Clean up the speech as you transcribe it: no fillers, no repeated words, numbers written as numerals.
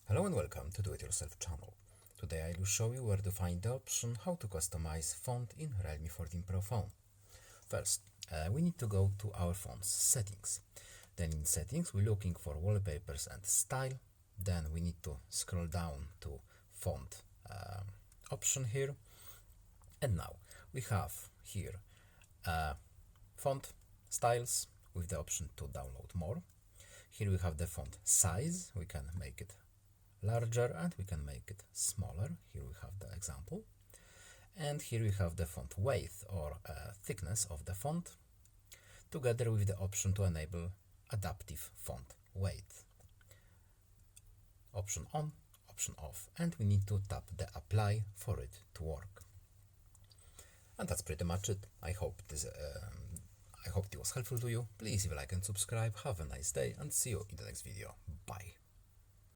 Hello and welcome to Do It Yourself channel. Today I will show you where to find the option how to customize font in Realme 14 Pro phone. First, we need to go to our phone's settings. Then in settings we're looking for wallpapers and style. Then we need to scroll down to font option here. And now we have here font styles with the option to download more. Here we have the font size. We can make it larger and we can make it smaller. Here we have the example. And here we have the font weight or thickness of the font, together with the option to enable adaptive font weight. Option on, option off, and we need to tap the apply for it to work. And that's pretty much it. I hope it was helpful to you. Please leave a like and subscribe. Have a nice day and see you in the next video. Bye.